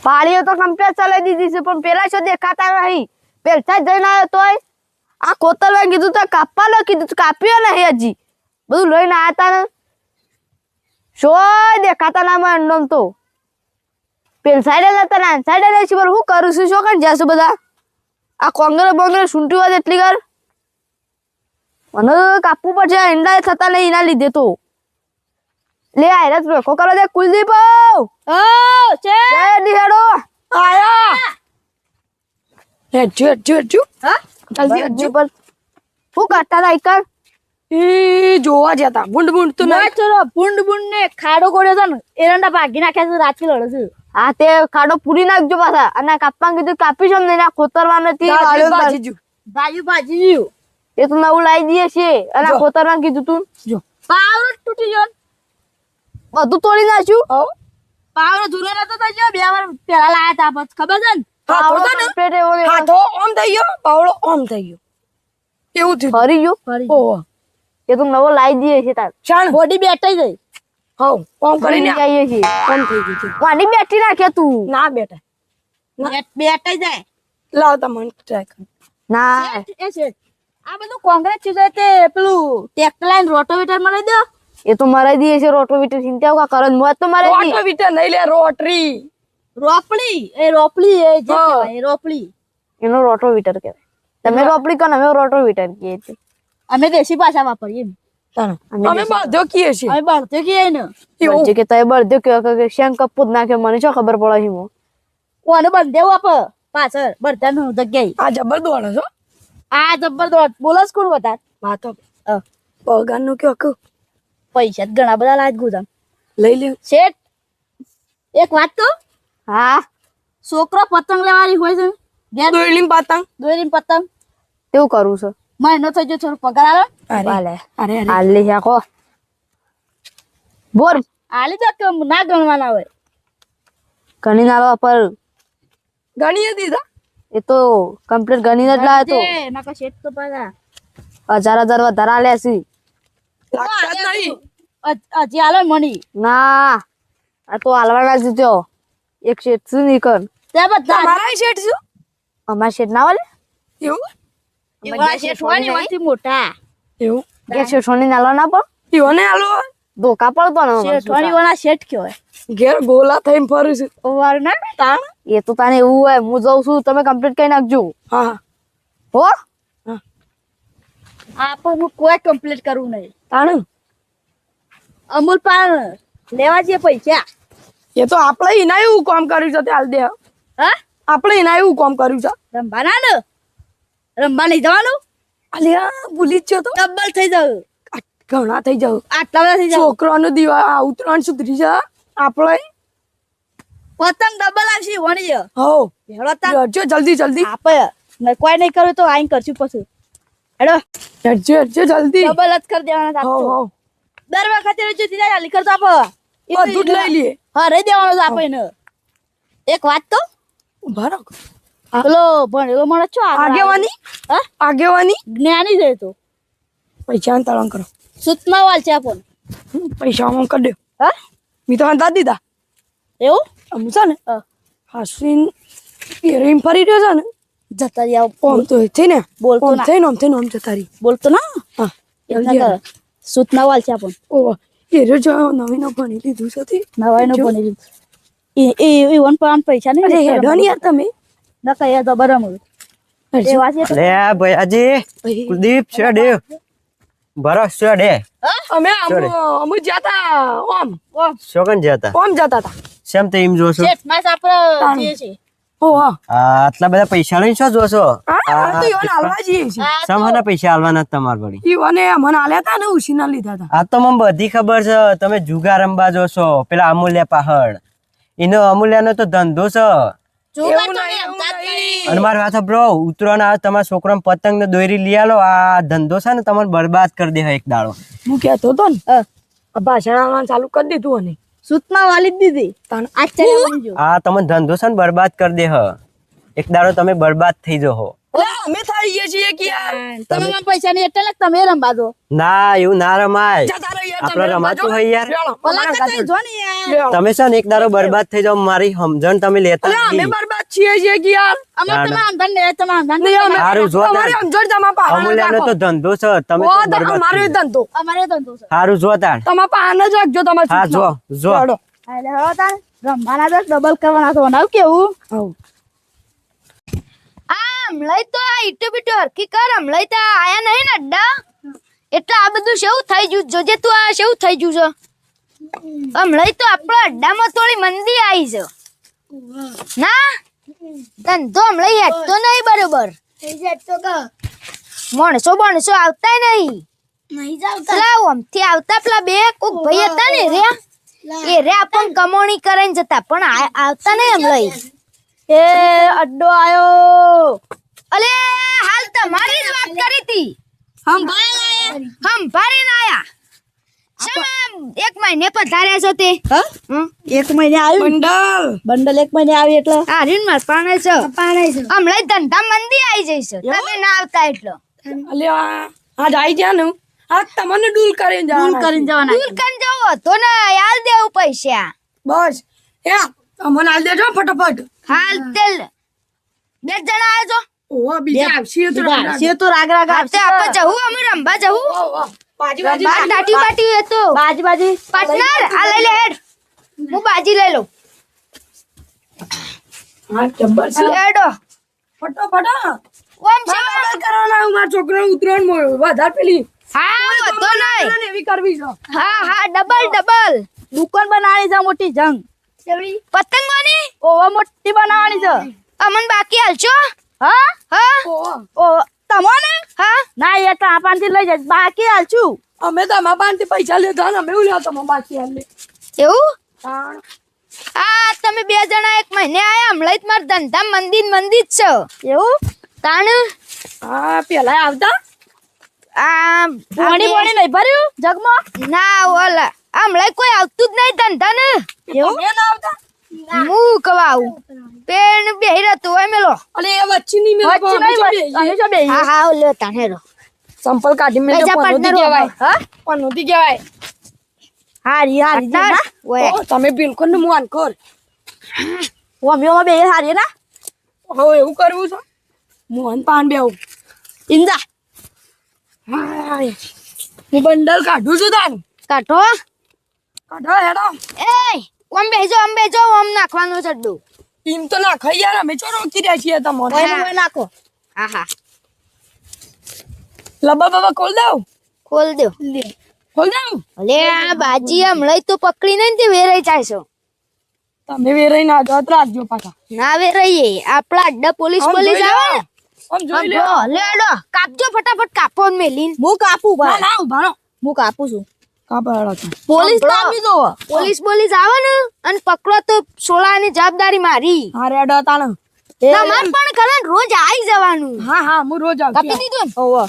પાળીઓ તો કમ્પ્લીટ ચલાવી દીધી છે પણ પેલા શું દેખાતા નહીં પેલતા જ જઈને આવ્યો તોય આ કોતરવા કીધું તો કાપવાનો કીધું તો કાપ્યો નહીં હજી બધું લઈને આવ્યા તા ને શું દેખાતા ના માં અંડમ તો પેલ સાઈડે જતા ના સાઈડે નહીં છે શું કરું છું શું કાંઈ જશું બધા આ કોંગરે બોંગરે સૂંટી વાત એટલી કર મને કાપવું પડશે ઈંડા થતા નહીં એના લીધે તો લે આયરત રોકો કરો દે કુલદીપ ઓ છે હેડો આયા હેડજો હા જલ્દી હેડજો પર હું કરતા હતા એકર એ જોવા જતા બુંડ તો ના ચલો બુંડ ને ખાડો કોડ્યો છે ને એરંડા ભાગી નાખ્યા છે રાતથી લડે છે હા તે ખાડો પૂરી નાખજો પાછા અને કાપવા કીધું કાપી છો ને કોતરવા નથી ભાજી ગયું એ તો નવું લાવી દઈએ છીએ અને કોતરવા કીધું તું જો પાવડો તૂટી ગયો બધું તોડી નાખ્યું પાવડો જૂનો નતો તો જો 2 વાર પેલા લાયા તા બસ ખબર છે ને હાથો ઓમ થઈ ગયો પાવડો ઓમ થઈ ગયો એવું થયું ફરી ગયું ઓહો એ તો નવો લાવી દઈએ છીએ તાર ચાલ બોડી બેટાઈ ગઈ હાઉ ઓમ કરીને આવીએ છીએ ઓમ થઈ ગયું વાની બેઠી નાખે તું ના બેટા બેટાઈ જાય લાવતા મને ટ્રાય કર ના એ છે આ બધું કોંગ્રેસ છે તે પેલું ટ્રેક્ટર લાઈન રોટોવેટર મરાઈ દો એ તો મરાઈ દઈએ છે રોટોવીટર ચિંતા કા કરન મોત તો મરાઈ દી રોટોવીટર નહીં લે રોટરી રોપડી એ જે કહેવાય એ રોપડી એનો રોટોવીટર કહેવાય તમે રોપડી કોણ અમે રોટોવીટર કહીએ છીએ અમે દેશી ભાષા વાપરીએ તાણ અમે બધો કીએ છીએ અમે બળતે કહીએ ને એવું જે કે તય બળદ્યો કે શેંગ કપૂત નાખ્યો મને શું ખબર પડે છે મો કોને બંધેવ આપ પાછળ બળતાનું જગ્યાએ આ જબર દોડે છો આ જબરદસ્ત બોલસ કોણ વધાર વાતો પગારનું કયો કુ પૈસા જ ઘણા બધા લાજ ગુજામ લઈ લે શેઠ એક વાત તો હા છોકરો પતંગ લેવાની હોય છે ઘેર દોયલીમ પાતંગ દોરીને પતંગ તેવું કરું છે મહિનો થઈ ગયો થોડો પગાર આવે ભલે અરે આલી શાકો બોર આલી તો કે ના ગણવાના હોય ગણી નાવા પર ગણીએ દીધા એ તો કમ્પ્લીટ ગણી જ લાવે તો નકા શેઠ તો પાછા 1000 વધારા લે છે લાગતા જ નહીં હજી હાલો મની ના આ તો હાલવાના જ જો એક શેઠ છે નીકળ તે બધા તમારા શેઠ શું અમાર શેઠ ના વાલે એવું એવા શેઠ હોય ને એવાથી મોટા એવું કે શેઠોની નાલો ના પણ ઈઓને હાલો ધોકા પડતો ને શેઠ હોય વાળા શેઠ કહેવાય ઘેર ગોલા થઈને ફરું છું વાર ના તાણ એ તો તાને એવું હોય હું જઉં છું તમે કમ્પ્લીટ કરી નાખજો હા હો આપણું કોઈ કમ્પ્લીટ કરવું નહીં તાણ અમૂલ પાન લેવા જઈએ પૈસા એ તો આપણે એના એવું કામ કર્યું છે તે હાલ દે હા આપણે એના એવું કામ કર્યું છે રમવાના ને રમવા નહીં જવાનું અલ્યા ભૂલી જ ગયો તો ડબલ થઈ જાવ ઘણા થઈ જાવ આટલા બધા થઈ જાવ છોકરાનું દિવા ઉત્તરાયણ સુધરી છે આપણે પતંગ ડબલ આવશે વણી હો હેડો તા હટજો જલ્દી આપે ને કોઈ નહીં કર્યું તો આઈ કરશું પછી હેડો હટજો જલ્દી ડબલ જ કરી દેવાના હો આપતો હો દર વખતે રજો દીધા ચાલી કરતો આપો બધું જ લઈ લઈએ હા રહી દેવાનું જ આપે ને એક વાત તો ઉભા રહો પેલો ભણેલો માણસ છો આગેવાની હા આગેવાની જ્ઞાની છે તો પૈસા તળણ કરો સૂચના વાલ છે આપણ પૈસા આમ કરી દો હા મેં તો હંતા દીધા એવું આમ છે ને હા. હાસવીન એરીમ ફરી રહ્યો છે ને જતા રહ્યા ઓમ તો થઈ ને બોલતો ઓમ ના. થઈને આમ જતા રહી બોલતો ના હા એટલા કર સૂચના વાલ છે આપણ ઓહ એ રહ્યો જો નવીનો ભણી લીધું છે તે નવાઈ નો બની લીધું એ વન પર પૈસા નહીં અરે હેડો ને યાર તમે ના કઈ તો બરાબર એ વાત છે લે ભૈયાજી કુલદીપ છે ડે બરસ છે ડે અમે Sorry. અમુ જાતા ઓમ શોકન જતા ઓમ જતા હતા સેમ તો એમ જોશો શેઠ માસ આપણે જે છે હો હા આટલા બધા પૈસા લઈને શું જોશો હા તો ઈવન હાલવા જઈએ છે સમહના પૈસા આલવાના તમાર વળી ઈવને મને હાલ્યા હતા ને ઉસીના લીધા હતા આ તો મને બધી ખબર છે તમે જુગાર રમવા જોશો પેલા અમૂલ્ય પહાડ એનો અમૂલ્યનો તો ધંધો છે જોગા તો નહીં રમતા જ નહીં. અને મારી વાત બ્રો ઉતરવાના આવે તમારા છોકરાને પતંગ ને દોરી લઈ આલો આ ધંધો છે ને તમને બરબાદ કરી દે એક દાડો હું કહેતો હતો ને હા. આ ભાષણ આવવાનું ચાલુ કરી દીધું અને સૂચના વાલી જ દીધી તાણ આશ્ચર્ય બની જો આ તમને ધંધો છે ને બરબાદ કરી દે એક દાડો તમે બરબાદ થઈ જશો અમે થઈ છીએ કે યાર તમે મને પૈસા નહીં એટલે તમે રમવા દો ના એવું ના રમાય જતા રહો યાર આપણે રમાતું હોય યાર ઓલા કરતા જો ને યાર. તમે છે ને એક દારો બરબાદ થઈ જાવ મારી સમજણ તમે લેતા અરે અમે નથી. બરબાદ છીએ જે કે યાર અમાર તમે આમદાન ને તમે આમદાન નહીં, અમે- સારું જો અમારી તાર સમજણ તમારા પાસે અમૂલ્યાનો તો ધંધો છે તમે ઓ તો તો બરબાદ અમારો થઈ ધંધો અમારે ધંધો છે. સારું જો તાર તમારા પાસે જ રાખજો તમારે હા જો જો હેડો. એટલે હવે તાર રમવાના તો ડબલ કરવાના તો બનાવ કેવું આવ. હમણાં તો આ ઈટો બીટો હરકી કર હમણાં તો આયા નહીં ને અડ્ડા એટલે આ બધું શેવું થઈ ગયું જોજે તું આ શેવું થઈ ગયું છે હમણાં તો આપણા અડ્ડામાં થોડી મંદી આવી છે ના ધંધો હમણાં હેઠતો નહીં બરોબર માણસો આવતા નહીં પેલા આમથી આવતા પેલા બે કોક ભાઈ હતા ને રે આપણ કમોણી કરીને જતા પણ આવતા નહીં હમણાં એ અડ્ડો આયો અલે હાલ તમારી જ વાત કરી હતી હંભારીને આયા શેમ એક મહિને પધાર્યા છો તે હં? એક મહિને આવ્યું બંડલ એક મહિને આવી એટલે આ રીન માર પાણે છે હમણાં ધંધા મંદી આવી જઈશ તમે ના આવતા એટલો અલ્યા આજ આઈ ગયા ને આજ તમને ડૂલ કરીને દૂર જવાના કરીને જવાના દૂર કન જવો તો ને યાર દેવું પૈસા બસ એ અમને હાલ દેજો ફટાફટ હાલ તેલ બે જણા આવજો ઓહો બીજા આવશે તો છે તો રાગ રાગ આપતે આપણે જવું અમે રંબા જવું બાજી બાર દાટી બાટી એ તો બાજી બાજી પાર્ટનર આ લઈ લે હેડ હું બાજી લઈ લઉં હા જબ્બર છે હેડો ફટાફટ હા. ઓમ છે બરાબર કરવાના હું મારા છોકરાને ઉતરાણ મળ્યો વધારે પેલી હા વધો નહીં ઉતરાણ એવી કરવી છે હા ડબલ દુકાન બનાવવાની છે મોટી જંગ પતંગોની ઓવા મોટી બનાવવાની છે અમન બાકી હાલશો હા હા ઓહો. ઓ તમને હા ના એ તાપાનથી લઈ જાય બાકી હાલશું અમે તો અમારા પાસેથી પૈસા લીધા ને અમે એવું લેવા તમે બાકી હાલ લે એવું તાણ. આ તમે બે જણા એક મહિને આયા હમણાં જ મારા ધંધા મંદી જ છે એવું તાણ હા પેલા આવતા આ પાણી પાણી નહીં ભર્યું જગમાં ના ઓલા હમણાં કોઈ આવતું જ નહીં ધંધા ને એવું તમે ના આવતા હું કવાઉ પેન બેહી રહેતું હોય મેલો અને એ વચ્ચેની મેં વચ્ચે નહીં અમે જો બેહીએ. હા હા લે તાનેરો સંપલ કાઢી મેં પૈસા partner કહેવાય હા પણ નહોતી કહેવાય હારી હારી છે ના ઓય ઓ, તમે બિલકુલ ને મુઆન કર ઓમિયોમાં બે હારી ના હવે એવું કરવું છે મોહન પાન બેવું ઇંદા હાય. હું બંડલ કાઢું છું તાન કાઢો કાઢો હેડો એ ઓમ બેજો ઓમ નાખવાનું ચડ્ડું ટીમ તો ના ખાઈ યાર અમે ચો રોકી રહ્યા છીએ તમને ઓય નાખો હા હા લબા બાબા ખોલ દઉં ખોલ દો ખોલ દઉં અલે આ બાજી હમણાં તો પકડી નહીં તે વેરાઈ જાય છો તમે વેરાઈ ના જાત રાખજો પાછા ના વેરાઈએ આપણા અડ્ડા પોલીસ આમ પોલીસ જોઈ આવે લો. આમ જોઈ લે ને લેડો કાપજો ફટાફટ કાપો ને મેલીન હું કાપું ના ભાઈ ના ઉભા રહો હું કાપું છું કાપા હેડો તમે. પોલીસ સાંભળો. કાપી દો પોલીસ આવે ને અને પકડો તો સોળાની જવાબદારી મારી હા રેડો તાણ તમાર પણ કરે ને રોજ આવી જવાનું હા હા હું રોજ કાપી આવતી દીધું ને ઓવા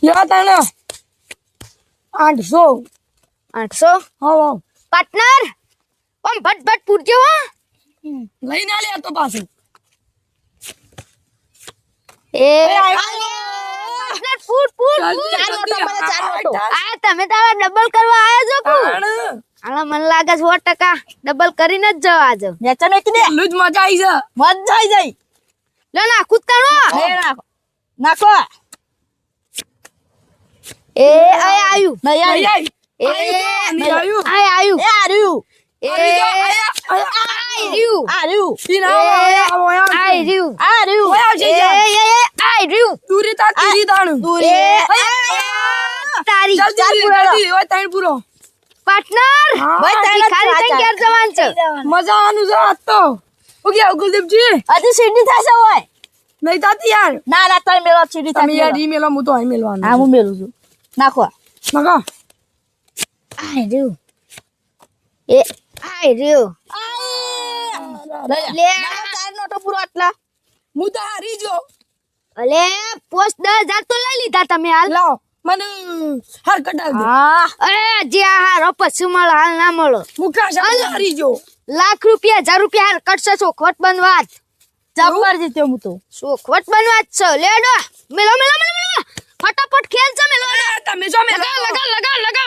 યા તાણ 800 800 હો પાર્ટનર ઓમ ભટ પૂરજો હો લઈને આલે તો પાછું એ આયો. પાર્ટનર ફૂટ જલ્દી, ચાર જલ્દી. નોટો મને ચાર હા, નોટો હા. આ તમે તારા ડબલ કરવા આયા છો કુ તાણ. આલા મને લાગે 100% ડબલ કરીને જ જવા જો નેચા નાખી દે એટલું જ મજા આવી છે મજા આવી જાય લે નાખું જ તારો લે નાખો નાખો એ આય આયુ નહીં આઈ, આવી આઈ. એ આયું. આય આયુ એ હાર્યું એ આવી જાઓ, આયા, આયા. આય રહ્યું હાર્યું ઈ ના, આવો, આવો, આવો. આય રહ્યું હાર્યું ઓય આવજે યાર. આય રહ્યું દૂરી તા તીરી તાણ. દૂરી. તારી જલ્દી, જલ્દી. ઓય તાણ પૂરો. પાર્ટનર હા, ભાઈ તારે ખાલી તઈ ઘેર જવાનું છે મજા આવવાનું છે આજ તો. હું કે ગુલદીપજી હજી સીડી થશે હોય નહીં થાતી યાર ના ના તમે મેળો સીડી તમે યાર થશે ઈ મેલો હું તો અહીં મેલવાનું હા હું મેળું છું નાખો નકા આય રહ્યું એ આય રહ્યું લે ચાર નોટો પૂરો આટલા હું તો હારી જો અલે પોસ્ટ 10,000 તો લઈ લીધા તમે હાલ લાવ મને હાર કટાલ દે હા અરે જે આ હારો પછી મળો હાલ ના મળો હું કાશા હારી જો લાખ રૂપિયા 1,000 રૂપિયા હાર કટશે ચોખવટ બનવાત જબ્બર જીત્યો હું તો ચોખવટ બનવાત છે લેડો મેલો ફટાફટ ખેલ છે મેલો તમે જો મેલો લગા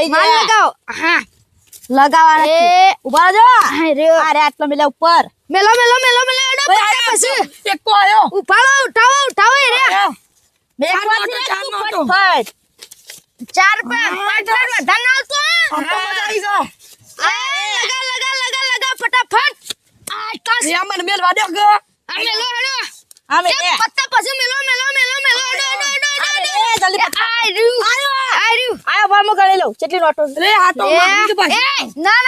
થઈ માલ જાય લગાવો હા લગાવવાના એ છે. ઉભા રહેજો હાય રહ્યો અરે આટલો મેલે ઉપર મેલો મેલો મેલો મેલો એડો પટ્ટા પછી એક તો આયો ઉપાડો ઉઠાવો એ રે બે ચાર વાર નોટો, છે, ચાર તું નોટો. ફટફટ. ચાર પાંચ વધારે ના આવતો આ તો મજા આવી છે લગા ફટાફટ આ કાસ એ આમાં મેલવા દે કે આ મેલો હેડો આમે એ લે. પત્તા પછી મેલો હેડો આમે લે, જલ્દી પકડ. આ રહ્યું આયો વારમાં ગણી લઉં કેટલી નોટો છે? રે આ તો મારી તો પાછી ના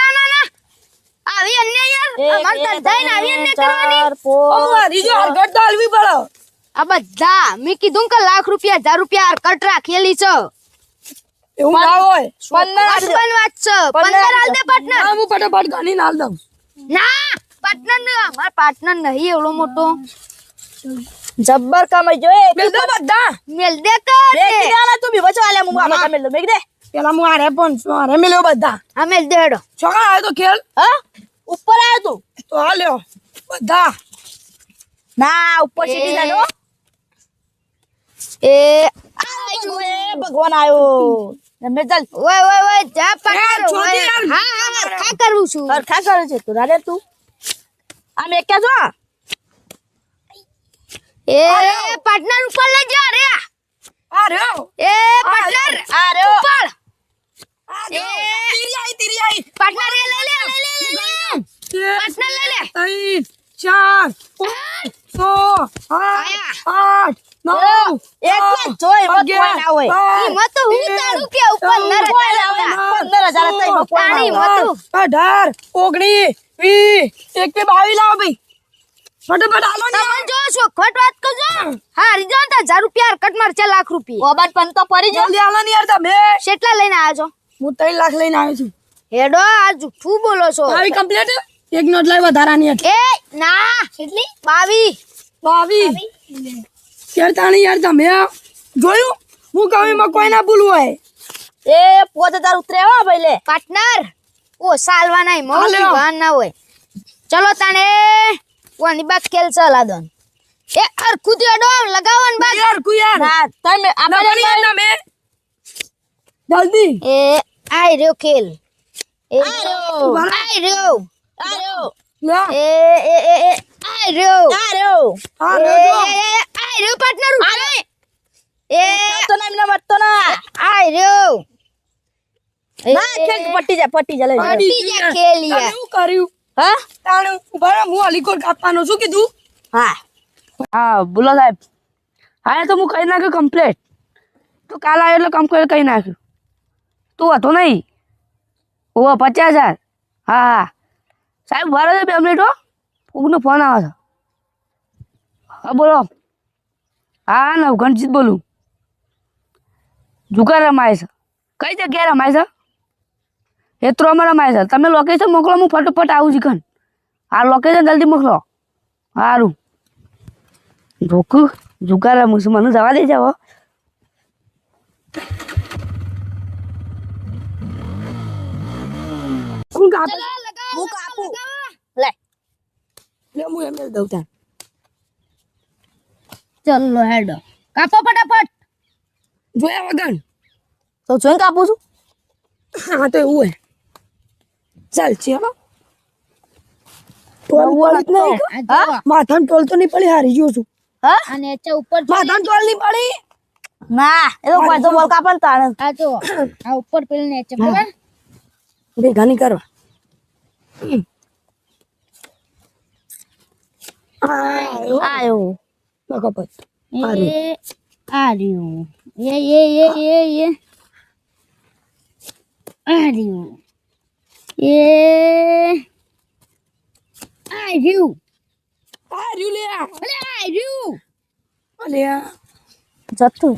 આવી અન્ય યાર અમાર ધંધાઈ ને આવી અન્ય કરવાની ચાર, પાંચ, અમારી જો હરગટ તો હાલવી પડે આ બધા મેં કીધું કે લાખ રૂપિયા 1000 રૂપિયા કટ રાખેલી છે એવું ના હોય 15 બન વાત છે 15 હાલ દે પાર્ટનર ના હું ફટાફટ ગણી નાલ દઉં ના પાર્ટનર ને અમાર પાર્ટનર નહીં એવડો મોટો જબ્બર કમાઈ જો એ મેલ દો બધા મેલ દે કે મેં કીધું આલા તું બી બચો આલે હું આમાં કમેલ દઉં. મેં કીધે પેલા હું આરે પણ શું આરે મેલ્યો બધા આ મેલ દે હેડો છોકરા આવ્યો તો ખેલ હા ઉપર આવ્યો તું તો હાલ્યો બધા ના ઉપર સીધી જાડો એ એ ભગવાન આવ્યો મેં ચાલ ઓય જા પાર્ટનર એ, છોડી યાર. હા ખા કરું છું ખા કરે છે તું રાડે તું આમ એક છો એ પાર્ટનર ઉપર લઈ જા રે આ રહ્યો એ પાર્ટનર આ રહ્યો ઉપર આ રહ્યો તીરી આઈ પાર્ટનર એ લઈ લે પાર્ટનર લઈ લે 3 4 5 6 7 8 9 એટલે જોઈ મત કોઈ ના હોય ઈ મત હું તારું કે ઉપર નર કોઈ ના હોય 15,000 તઈ કોઈ તાણી ના હોય. મતું 18 19 20 એક બે 22 લાવો ભાઈ ફટાફટ હાલો ને તમને જો છો ખોટ વાત કરજો હા રીજો તા 1000 રૂપિયા કટ માર 4 લાખ રૂપિયા ઓબાન પણ તો પડી જો જલ્દી હાલો ને યાર તમે કેટલા લઈને આવ્યા છો હું 3 લાખ લઈને આવ્યો છું હેડો આ જૂઠું બોલો છો આવી કમ્પ્લીટ એક નોટ લાવી વધારાની હતી એ ના કેટલી 22 22 યાર તાણી યાર તમે જોયું હું કહું એમાં કોઈ ના ભૂલવું હોય એ 5000 ઉતરે હો ભાઈ લે પાર્ટનર ઓ સાલવા નહીં મોટી હાલ્યો. વાન ના હોય ચલો તાણે ઓની બાદ ખેલ ચલા દોન એ અરખું દેડો લગાવન બાદ યાર કુ યાર ના તમે ના આપણે બની યાર તમે જલ્દી એ આઈ રહ્યો ખેલ એ રહ્યો. આઈ રહ્યો આર્યો લે એ આઈ રહ્યો આર્યો હા એ લેજો આઈ રહ્યો પાર્ટનર ઉઠે એ તો ના મને મત તો ના આઈ રહ્યો ના ખેલ પટ્ટી જા લે પટી જા ખેલિયા શું કર્યું હા તાણું ઉભા રહો, હું અલીકોટ કાપવાનો શું કીધું હા હા બોલો સાહેબ હા એ તો હું કહી નાખ્યું કમ્પ્લેટ તો કાલ આવ્યો એટલે કમ્પ્લેટ કહી નાખ્યું તું હતો નહીં ઓહો 50,000 હા સાહેબ વારો છે 2 મિનિટ હો કોકનો ફોન આવે છે હા બોલો હા નવઘણજીત બોલું જુગાર રમાય છે કઈ જગ્યાએ રમાય છે હેત્રોમાં રમાય છે તમે લોકેશન મોકલો હું ફટોફટ આવું છું કન હા લોકેશન જલ્દી મોકલો સારું જોકું જુગાર રમું છું મને જવા દે જાઓ કોણ કાપે હું કાપું લે લે હું એમ દઉં ત્યાં ચલો હેડો કાપો ફટાફટ જોયા વગર તો જોઈને કાપું છું હા તો એવું હોય ચાલ ચલો ટોલ પડી જ નહીં હા માથામાં ટોલ તો નહીં પડી હારી ગયો છું હા અને એચા ઉપર જો માથામાં ટોલ નહીં પડી ના એ તો કોઈ તો બોલ કાપણ તાણે આ જો આ ઉપર પેલી ને એચા બરાબર ભેગા નહીં કરવા આયો બકો પત એ આ રહ્યું એ આ રહ્યું એ આ રહ્યું આ રહ્યું લે અલે આ રહ્યું અલે જતું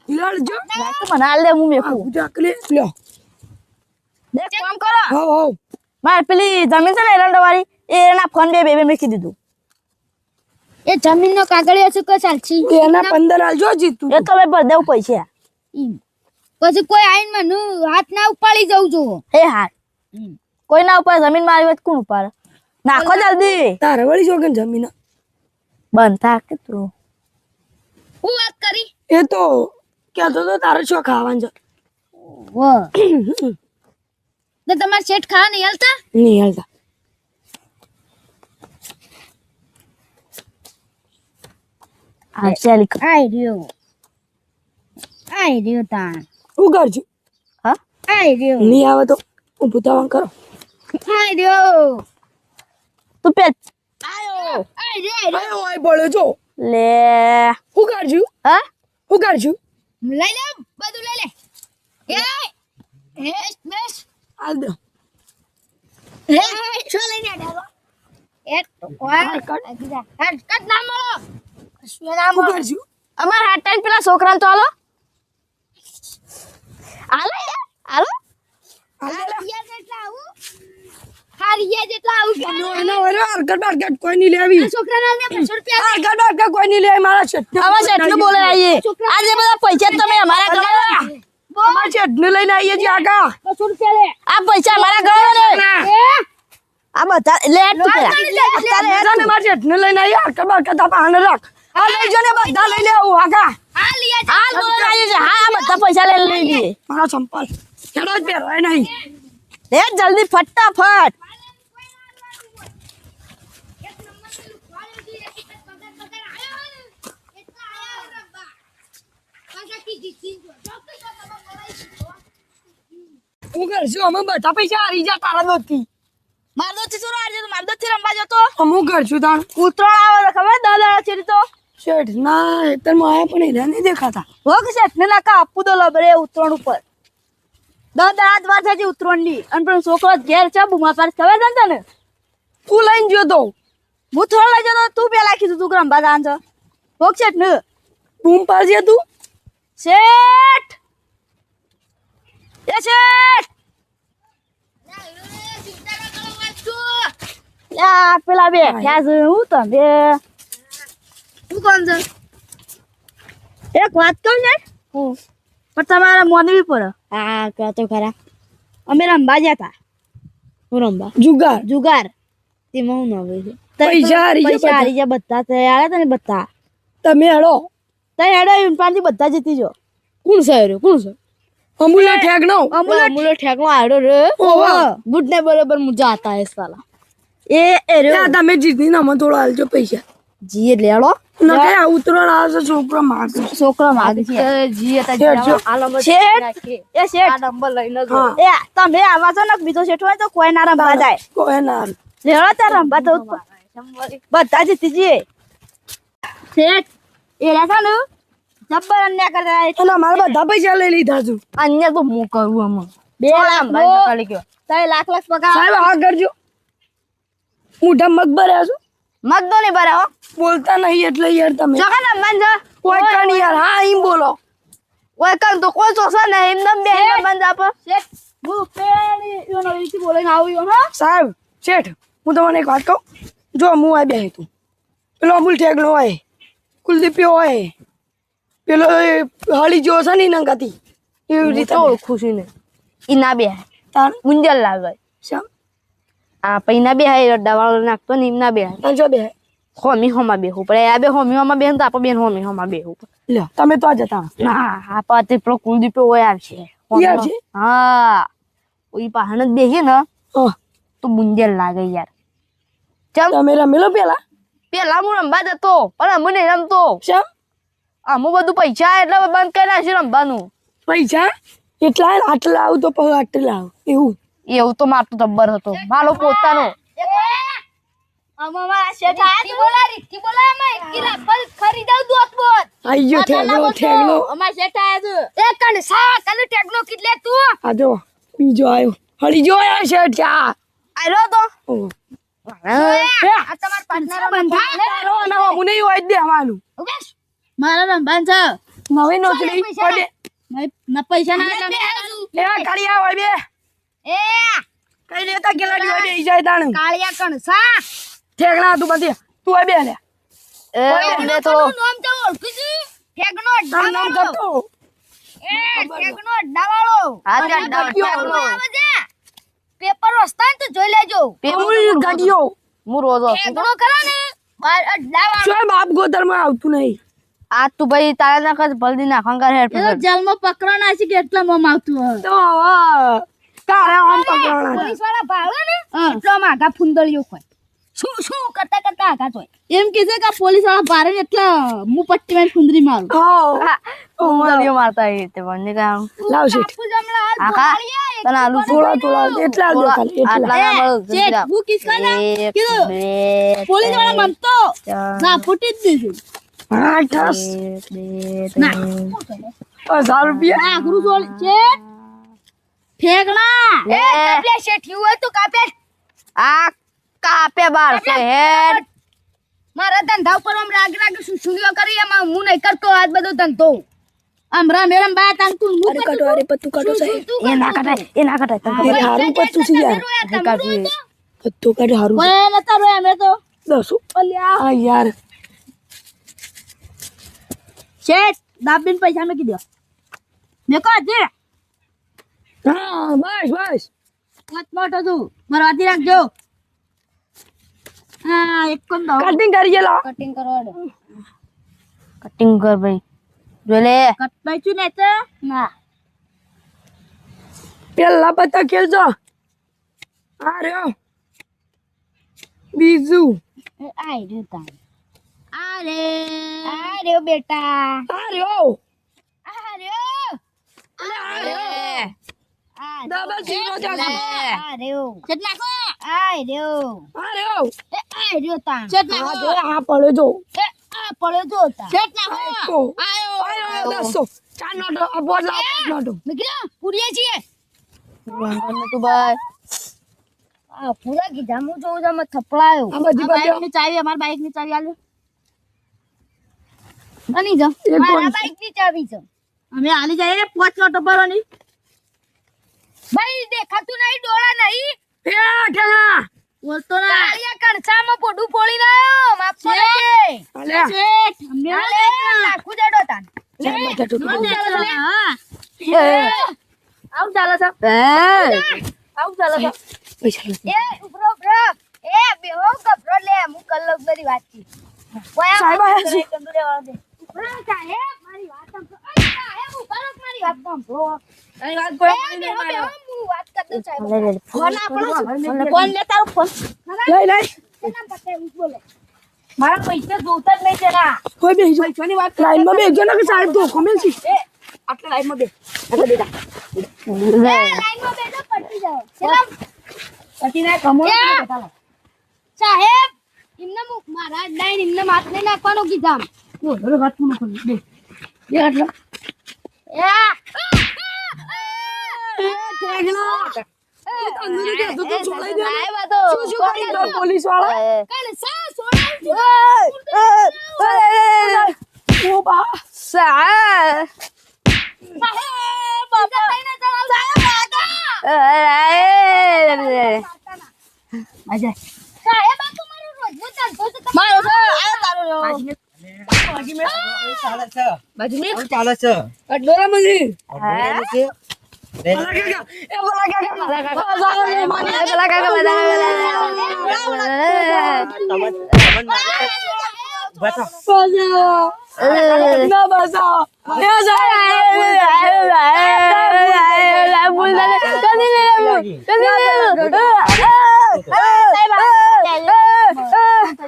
લડજો રાત મને હાલ દે હું મેકું જાકલે લ્યો દેખ કામ કરો હાવ હાવ મારે પેલી જમીન છે ને એરંડા વાળી એ એના ફોન બે મેકી દીધું એ જમીન નો કાગળિયો છે કે ચાલશી એના 15 આલજો જીતું એ તો મેં ભર દેવું પૈસા પછી કોઈ આઈને મને હાથ ના ઉપાડી જવું જો હે હાર કોઈ ના ઉપર જમીન માં આવી હોય તો કોણ ઉપાડે નાખો જલ્દી તારે વળી જોગન જમીન બંધ થા કે તું હું વાત કરી એ તો કહેતો તો તારે શું ખાવાનું છે તો તમારે શેઠ ખાવા નહીં હાલતા નહીં હાલતા. આ ચાલી આઈ રહ્યો તાન શું કરજો? આઈ રહ્યો નહીં આવે તો હું ભૂતાવણ કરો. આઈ રહ્યો તું પેચ આઈ રહ્યો આયો આય પડ્યો છો. લે શું કરજો? હા શું કરજો? લઈ લે બધું લઈ લે એ બેસ હાલ દો. એ શું લઈને આવ્યા એક કોણ કટ નામ બોલો શું નામ શું કરજો? અમાર હાથ ટાઈમ પેલા છોકરાને તો હાલો હાલો યાર હાલો હારિયા જેટલા આવું હારિયા જેટલા આવું એનો એનો હરકત બરકત કોઈ નહીં લેવી. છોકરાના ને 500 રૂપિયા હરકત બરકત કોઈ નહીં લેવી. મારા શેઠને આવા શેઠને બોલે આવીએ આજે બધા પૈસા તમે અમારા ગણો અમારા શેઠને લઈને આવીએ છીએ આગા. 500 રૂપિયા લે આ પૈસા અમારા ગણો ને આ બધા લે તું પેલા જાને મારા શેઠને લઈને આવીએ. હરકત બરકત આ બહાને રાખ. આ લઈ જાને બધા લઈ લેવું આગા. આ લીયા હાલ બોલે આવીએ છે હા આ બધા પૈસા લઈ લઈએ મારા સંપલ ખેડો જ પહેરવાય નહીં. લે જલ્દી ફટાફટ હું કરશું? અમે બધા પૈસા હારી જા તારા દોસ્તી. મારદો થી શું આજે તો મારદો થી રંબા જતો હું કરશું તાણ? ઉતરાણ આવે તો ખબર દાદા છે તો શેઠ ના ખેતરમાં આયા પણ એને નહીં દેખાતા. ભોગ શેઠ ને નાકા આપું તો લબરે ઉતરાણ ઉપર દાદા આજ વાર છે ઉતરાણ ની અને પણ છોકરો ઘેર છે બુમા પાસ ખબર છે ને તું લઈને ગયો તો હું થોડા લઈ જતો તું પેલા કીધું તું રંબા જાન છે ભોગ શેઠ ને બૂમ પાડજે તું. શેઠ એ શેઠ યા પેલા બે ક્યાં છે હું તો બે હું કોણ છે એક વાત કહું ને પણ તમારે મોનવી પડે હા કહો તો ખરા અમે રંબા ગયા હતા હું રંબા જુગાર જુગાર તેમાં હું ન હોય પૈસા હારી ગયા પૈસા હારી ગયા બધા આવ્યા હતા ને બધા તમે હેડો. તઈ હેડો યુનપાનથી બધા જીતી જો કોણ છે રે કોણ છે અમૂલ્ય ઠેકનો. અમૂલો ઠેકનો આડો રે ઓવા. ગુડ ને બરોબર મુજા હતા એ સાલા એ રે ત્યાં તમે જીતની નામ થોડો હાલજો પૈસા. જી લેડો ન કે આ ઉતરણ આવશે છોકરો માગે. છોકરો માગે છે જી હતા શેઠ જો. શેઠ એ શેઠ આ નંબર લઈને જો એ તમે આવા છો ને બીજો શેઠ હોય તો કોઈ ના રંબા જાય કોઈ ના હાલે. લેડો તાર રંબા તો બધા જીતી જઈએ શેઠ એ રહેતા ને જબ્બર અન્યાય કરતા અને અમારા બધા પૈસા લઈ લીધા છું. અન્ય તો હું કરું આમાં બે લાખ કાઢી ગયો તઈ લાખ પગાર સાહેબ હા કરજો. મોઢા મગ ભર્યા છો. મત દો ને બરા હો બોલતા નહીં એટલે યાર તમે ચોકા ના બંધ કોઈ કણ યાર હા એમ બોલો. ઓય કણ તો કોઈ ચોસા ને એમ નમ બે એમ બંધ આપ હું પેલી યોનો ઈથી બોલે ના આવ્યો હા સાહેબ શેઠ હું તમને એક વાત કહું. જો હું આ બે તું પેલો અમૂલ ઠેકનો હોય કુલદીપ્યો હોય પેલો હળી જો છે ને નંગાતી એવી રીતે તો ખુશી ને ઈ ના બે તાણ મુંજલ લાગે શમ આ પૈના બે હાય દવાળો નાખતો ને એમ ના બે તાણ જો બે હોમી હોમાં બેહું પડે આ બે હોમી હોમાં બેહન તો આપો બેન હોમી હોમાં બેહું લ્યો તમે તો આ જતા ના આ પાતે પેલો કુલદીપે ઓય આવશે યાર છે હા ઓઈ પાહણ જ બેહી ને હા તો મુંજલ લાગે યાર ચમ તમે રમેલો પેલા પેલા હું રમવા જતો પણ અમે નહીં રમતો શમ અમુક બધું પૈસા એટલે બંધ કરી નાખ્યું રમવાનું પૈસા એટલા આટલા આવું તો પગ આટલા આવું એવું એવું તો મારતો જબ્બર હતો મારો પોતાનો આઈ ગયો ઠેકનો ઠેકનો આ જો બીજો આવ્યો હળી જો યાર શેઠ ચા આયરો તો ઓહ મને હોય જ દેવાનું મારા રંબાન છે નવી નોકરી પડે પૈસા લેવા કાળિયા હોય બે કઈ લેતા ગેલાડી હોય બે ઈ જાય તાણ કાળિયા કણસા ઠેકણા તું બધી તું હોય બે લે બે તો નામ તો ઓળખું છું ઠેકનો તારું નામ કરતો ઠેકનો ડાવાળો હા ત્યાં ડાક્યો. પેપર વસ્તા તો જોઈ લેજો અમૂલ ગાડીઓ હું રોજ ઠેકનો ખરા ને બાર ડાવાળો શું બાપ ગોતરમાં આવતું નહીં આ તું ભાઈ તારા ના કર ભલદી નાખવા કર હેડ એ તો જેલમાં પકડવાના છે કે એટલા મોં આવતું હોય તો તારે આમ પકડવાના પોલીસ વાળા ભાવે ને એટલો આમ આગા ફૂંદળીઓ હોય શું શું કરતા કરતા આગા જોય એમ કીધે કે પોલીસ વાળા ભારે ને એટલા હું પટ્ટી માં ફુંદરી મારું ઉંગલીઓ મારતા એ રીતે પણ ને કામ લાવ શીટ આખા તને આલુ થોડા એટલા દે ખાલી આટલા ના મળો ચેક હું કિસકા ના કીધું પોલીસ વાળા મન તો ના ફૂટી જ દીધું 1000 રૂપિયા ના ગુરુ જોડ ચેક ફેંકના એ કાપલે શેઠી હોય તો કાપે આ કાપે બાર છે હેડ મારા ધંધા ઉપર આમ રાગ રાગ સુસુલિયો કરી એમાં હું નહીં કરતો આજ બધો ધંધો આમ રામ બા તાન તું હું કટો અરે પત્તું કટો સાહેબ એ ના કટાય તને હારું પત્તું છે યાર પત્તું કાઢ હારું કોઈ નતા રોયા મે તો દસો અલ્યા યાર શેઠ દાબીન પૈસા મેં કીધો મેં કહો દે હા બસ વાત મોટો તું મારવાથી રાખજો હા એક કોણ દો કટિંગ કરી લો કટિંગ કરવાડો કટિંગ કર ભાઈ જો લે કટ નાખ્યું ને તો ના પેલા પત્તા ખેલજો આ રહ્યો બીજું આઈ રહ્યો તાન આ રહ્યો બેટા આ રહ્યો આ રહ્યો ડબલ ઝીરો ચાલે આ રહ્યો ચટ નાખો આ રહ્યો એ આ રહ્યો તાન ચટ આ નાખો જો આ પડે જો એ આ પડ્યો જો તાન ચટ નાખો આયો 200 ચાર નોટો આ બોલ લાવ નોટો મિત્ર પૂરીએ છીએ તું ભાઈ આ પૂરા કીધા હું જોઉં તમે થપડાયો આ બધી બાઈક ની ચાવી અમાર બાઈક ની ચાવી આલો બની જાઓ એક મારા કોણ? બાઈક ની ચાવી છે અમે આલી જાય 5 નોટો ભરવાની ભાઈ દેખાતું નહીં ડોળા નહીં ઠેલા બોલતો ના કાળિયા કણસામાં પોડું ફોડી નાયો માફ કરે અલ્યા શેઠ અમને ચાલ નાખું બેટા તું આવ ચાલો છો આવ ચાલો છો પૈસા એ ઉભરો ઉભરો એ બેહો ગભરો લે હું કલ્લક બધી વાત કી સાહેબ આયા છે. કંદુરે વાળો દે ઉભરો સાહેબ મારી વાત સાંભળો અરે સાહેબ ઉભરો મારી વાત સાંભળો તારી વાત એ બેહો બેહો હું વાત કર દઉં સાહેબ ફોન આપણો ફોન લે તારો ફોન લઈ તેના પતે હું બોલે મારા પૈસા જોતા જ નહીં તેના કોઈ બે પૈસાની વાત લાઈનમાં બેસજો ને કે સાહેબ તો કોમેલ છે આટલા લાઈનમાં બે આટલા બેટા લાઈનમાં બેઠો પટી જાઓ ચલા પછી ના કમો સાહેબ ઇમને મારા લાઈન ઇમને માથ નહીં નાખવાનો કીધામ ઓ હવે વાત પૂરો કરી બે બે આટલા પોલીસ વાળા ઓ બા ચાલે છે ડોરા મંજી અડધો છે. લે, તમન મારે. બેઠો. ના બસાઓ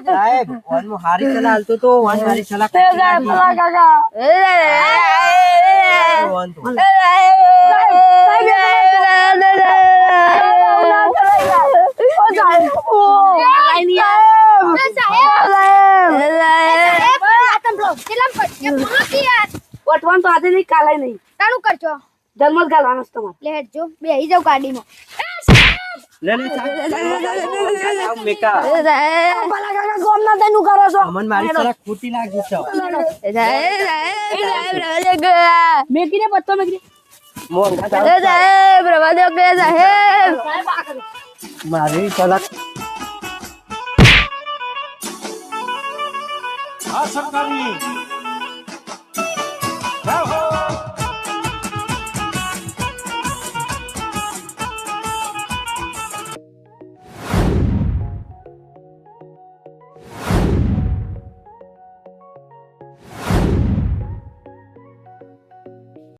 સાહેબ ઓન હારી ચલા હાલતો તો ઓન હારી ચલા કાકા ઓન તો. પટવાન તો આજે નહીં કાલે નહીં તારું કરજો જન્મ જ ગાલવાનો છે તમારે લેજો બેહી જાવ ગાડીમાં લે લે સાહેબ મેકા ભલા કાકા ગોમ ના તેનું કરો છો અમન મારી ચલા ખોટી લાગી છે મેકીને પત્તો મેકીને મોં મારી ચલા આ સરકારી